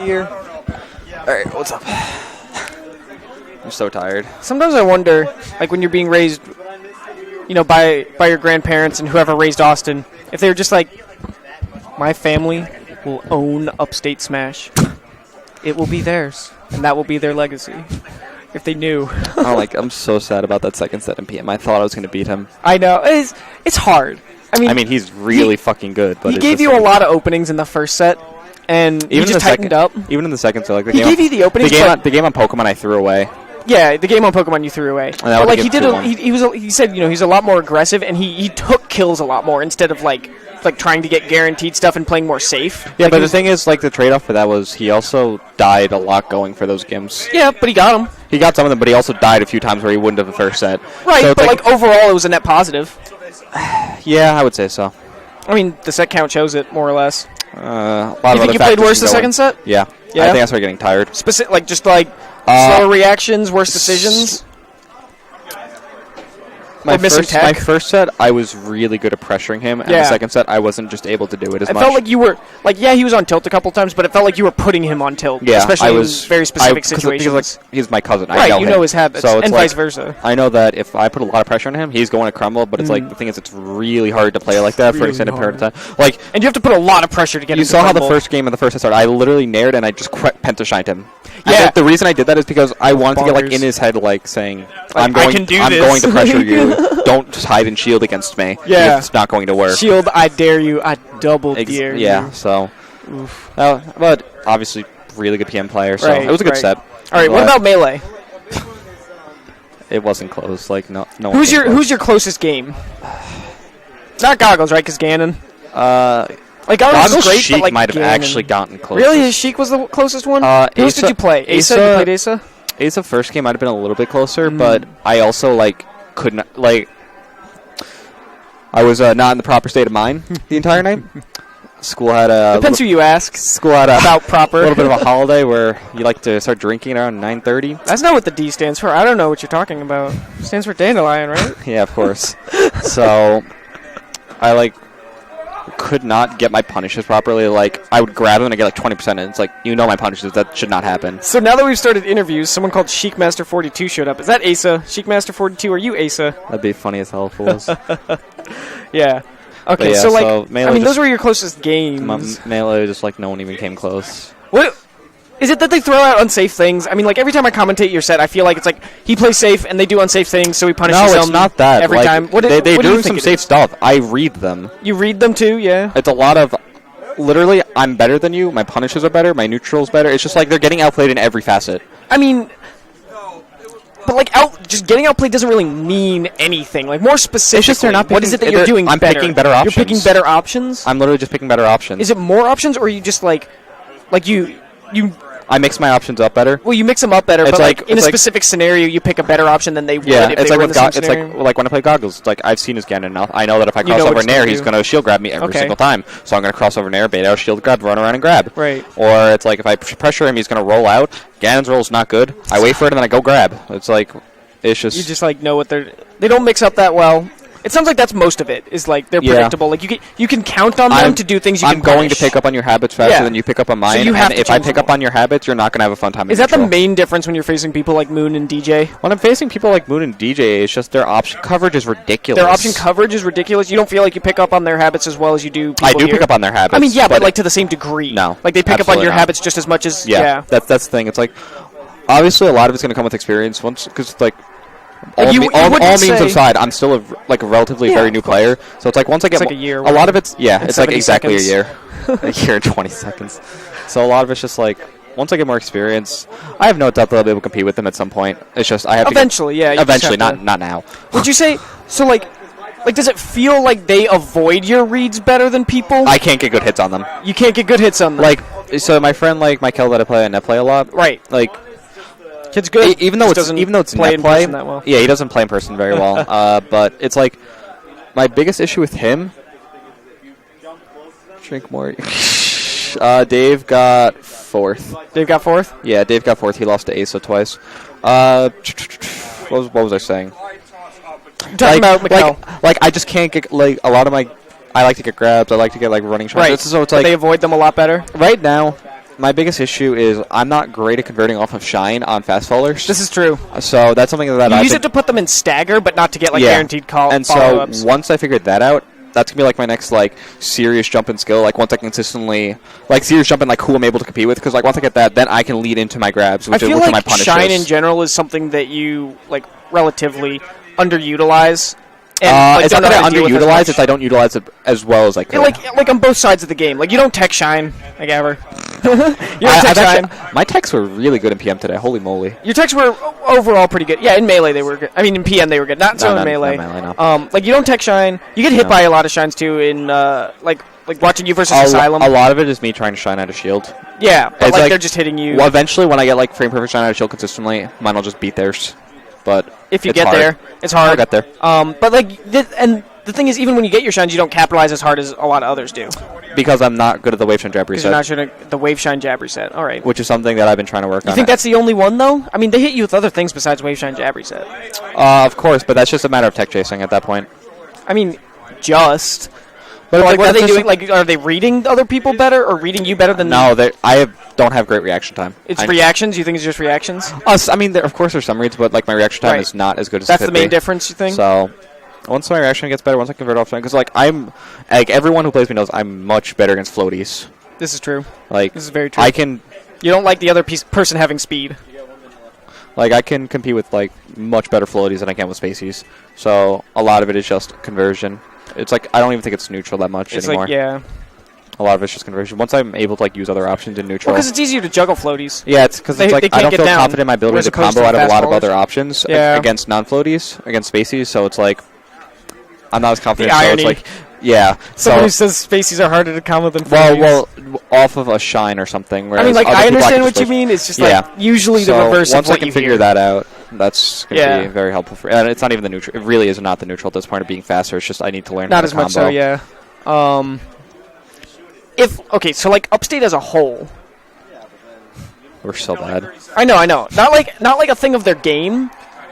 here. All right, what's up? I'm so tired. Sometimes I wonder, like when you're being raised, you know, by your grandparents and whoever raised Austin, if they were just like, my family will own Upstate Smash. It will be theirs, and that will be their legacy. If they knew. I'm so sad about that second set in PM. I thought I was going to beat him. I know. It's hard. I mean, he's really fucking good. But he gave you a lot of openings in the first set, and even he just tightened up. Even in the second set, he gave you the openings. The game on Pokemon I threw away. Yeah, the game on Pokemon you threw away. But like he did, he said, you know, he's a lot more aggressive, and he took kills a lot more instead of like trying to get guaranteed stuff and playing more safe. Yeah, like but the thing is, like, the trade-off for that was he also died a lot going for those games. Yeah, but he got them. He got some of them, but he also died a few times where he wouldn't have the first set. Right, so but like overall, it was a net positive. Yeah, I would say so. I mean, the set count shows it more or less. You think you played worse the second set? Yeah. I think I started getting tired. Slower reactions, worse decisions. My first set, I was really good at pressuring him, and the second set, I wasn't just able to do it as much. It felt like you were, he was on tilt a couple times, but it felt like you were putting him on tilt, especially in very specific situations. Because he's my cousin. Right, I know his habits, so and vice versa. I know that if I put a lot of pressure on him, he's going to crumble, but it's like, the thing is, it's really hard to play like that for an extended period of time. Like, and you have to put a lot of pressure to get him to crumble. You saw how the first game of the first set started. I literally nared and I just pentashined him. Yeah. The reason I did that is because I wanted to get in his head, saying, I'm going to pressure you. Don't just hide and shield against me. Yeah. It's not going to work. Shield, I dare you. I double dare you. Yeah, so. But obviously, really good PM player, so it was a good set. All right, what about Melee? It wasn't close. Like, no. Who's your closest game? Not Goggles, right? Because Ganon. Goggles great, Sheik but might have actually gotten close. Really? Sheik was the closest one? Who else did you play? Asa? You played Asa? Asa first game might have been a little bit closer, but I also, could not, I was not in the proper state of mind the entire night. School had a... Depends who you ask. School had about proper. A little bit of a holiday where you like to start drinking around 9:30. That's not what the D stands for. I don't know what you're talking about. It stands for Dandelion, right? Yeah, of course. So, I, could not get my punishes properly. I would grab them and I get 20%, and it's my punishes. That should not happen. So now that we've started interviews, someone called Sheikmaster42 showed up. Is that Asa? Sheikmaster42, are you Asa? That'd be funny as hell if it was. Yeah. Okay, yeah, so those were your closest games. Melee, just no one even came close. What? Is it that they throw out unsafe things? I mean, every time I commentate your set, I feel like it's he plays safe and they do unsafe things, so he punishes them. No, it's not that. Every time. They're doing some safe stuff. I read them. You read them too, yeah? It's a lot of, literally, I'm better than you, my punishes are better, my neutral's better. It's just they're getting outplayed in every facet. I mean... But just getting outplayed doesn't really mean anything. More specifically, it's just they're not picking, what is it that you're doing better? I'm picking better options. You're picking better options? I'm literally just picking better options. Is it more options, or are you just you... I mix my options up better. Well, you mix them up better, but in a specific scenario, you pick a better option than they would if they were in the same scenario. It's like when I play Goggles. It's I've seen his Ganon enough. I know that if I cross over Nair, he's going to shield grab me every single time. So I'm going to cross over Nair, bait out, shield grab, run around and grab. Right. Or it's if I pressure him, he's going to roll out. Ganon's roll's not good. I wait for it and then I go grab. It's it's just... You just know what they're... They don't mix up that well. It sounds like that's most of it, is they're predictable. You can count on them to do things you can punish. I'm going to pick up on your habits faster than you pick up on mine, so and if I pick up on your habits, you're not going to have a fun time. Is that the main difference when you're facing people like Moon and DJ? When I'm facing people like Moon and DJ, it's just their option coverage is ridiculous. Their option coverage is ridiculous? You don't feel like you pick up on their habits as well as you do people I do here? Pick up on their habits. I mean, yeah, but to the same degree. No. They pick up on your habits just as much as... Yeah. That's the thing. It's obviously a lot of it's going to come with experience, because all memes aside, I'm still a relatively very new player. So it's once I get a year. A lot of it's it's exactly seconds. a year, a year and 20 seconds. So a lot of it's just once I get more experience, I have no doubt that I'll be able to compete with them at some point. It's just I have eventually, to eventually, not now. Would you say so? Does it feel like they avoid your reads better than people? I can't get good hits on them. You can't get good hits on them. So my friend Michael that I play on net play a lot. Right. Kid's good. Even though it's net play, that well. Yeah, he doesn't play in person very well. But it's my biggest issue with him. Drink more. Dave got fourth. Dave got fourth? Yeah, Dave got fourth. He lost to Asa twice. What was I saying? Talking about Mikkel. I just can't get a lot of my. I like to get grabs. I like to get running shots. Right. So it's they avoid them a lot better. Right now, my biggest issue is I'm not great at converting off of shine on fast fallers. This is true. So that's something that You I use it to put them in stagger, but not to get like guaranteed And so follow-ups. once I figured that out, that's gonna be like my next like serious jump in skill. Like once I consistently like serious jump in like who I'm able to compete with. Because like once I get that, then I can lead into my grabs, which, I feel which are my like punishes. shine in general is something that you like relatively underutilize. And, It's don't not know that how I to deal with as underutilize; much. it's I don't utilize it as well as I could. like on both sides of the game. Like you don't tech shine like ever. You don't tech shine. My techs were really good in PM today. Holy moly! Your techs were overall pretty good. Yeah, in melee they were good. I mean, in PM they were good. Not so in melee. Not melee, no. Like you don't tech shine. You get hit No. by a lot of shines too. In like watching you versus A Asylum. lot of it is me trying to shine out a shield. Yeah, but It's like like- they're just hitting you. Well, eventually, when I get like frame perfect shine out of shield consistently, mine will just beat theirs. But If you it's get hard. there, it's hard. I'll get there But like, and the thing is, even when you get your shines, you don't capitalize as hard as a lot of others do. because I'm not good at the wave shine jab Because you're reset, not sure to the wave shine jab reset. All right. which is something that I've been trying to work You on. think that's the only one though? I mean, they hit you with other things besides wave shine jab reset. Of course, but that's just a matter of tech chasing at that point. I mean, just. But Like, what are that's they just- doing? Like, are they reading other people better or reading you better than? No, don't have great reaction time. It's reactions. You think it's just reactions? I mean, of course there's some reads, but like my reaction time Right. is not as good as That's it the could main be. difference. You think? So once my reaction gets better, once I convert off shine, because like I'm like everyone who plays me knows I'm much better against floaties. This is true. Like This is very true. I can You don't like the other person having speed. I can compete with like much better floaties than I can with spacies. So a lot of it is just conversion. It's like I don't even think it's neutral that much It's anymore. like yeah. A lot of it's just conversion. Once I'm able to like use other options in neutral. Well, because it's easier to juggle floaties. Yeah, it's because They- it's they like I can't don't get feel down, confident in my ability whereas to opposed combo to out of a fast lot of ballers. other options Yeah. against non-floaties, against spacies. So it's like I'm not as confident. The so irony. it's like yeah. Someone who So says spacies are harder to combo than well, floaties. off of a shine or something. I Whereas mean, like other I people understand can what you just- mean. It's just Yeah. like usually the So reverse once of what I can you figure hear. that out, that's going to Yeah. be very helpful for. And it's not even the neutral. It really is not the neutral at this point of being faster. It's just I need to learn how Not to as much combo. so, yeah. So like Upstate as a whole, We're so bad. I know. Not like a thing of their game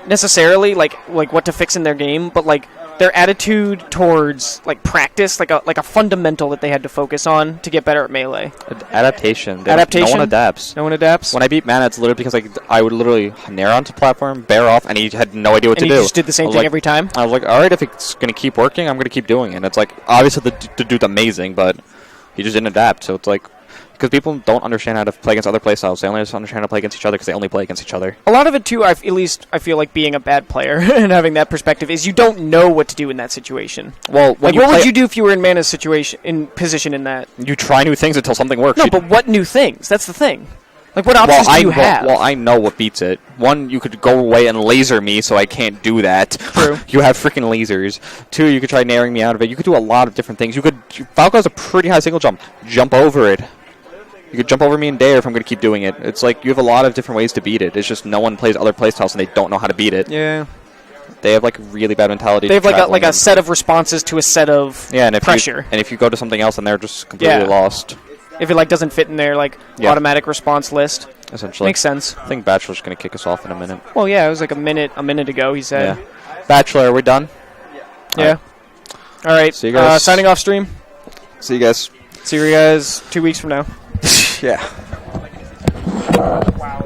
necessarily, like what to fix in their game, but like their attitude towards like practice, like a fundamental that they had to focus on to get better at melee. Adaptation. Adaptation? No one adapts. No one adapts. When I beat Mana, it's literally because I would literally nair onto platform, bear off, and he had no idea what and to you do. just did the same I was thing like- every time. I was like, all right, if it's going to keep working, I'm going to keep doing it. And it's like, obviously the dude's amazing, but he just didn't adapt. So it's like, because people don't understand how to play against other playstyles. They only just understand how to play against each other because they only play against each other. A lot of it too, at least I feel like being a bad player and having that perspective is you don't know what to do in that situation. Well, when Like, what would you do if you were in Mana's position in that? You try new things until something works. No, You- but what new things? That's the thing. Like, what options do you have? Well, I know what beats it. One, you could go away and laser me, so I can't do that. True. You have freaking lasers. Two, you could try nairing me out of it. You could do a lot of different things. Falco has a pretty high single jump. Jump over it. You could jump over me and dare if I'm going to keep doing it. It's like you have a lot of different ways to beat it. It's just no one plays other playstyles and they don't know how to beat it. Yeah. They have like really bad mentality. They have traveling like a and- set of responses to a set of yeah, and if pressure. if you go to something else and they're just completely Yeah. lost, If it like doesn't fit in their like Yeah. automatic response list. essentially. Makes sense. I think Bachelor's going to kick us off in a minute. Well, yeah, it was like a minute ago, he said. Yeah. Bachelor, are we done? Yeah. All right. See you guys. Signing off stream. See you guys. See you guys 2 weeks from now. Yeah. Wow.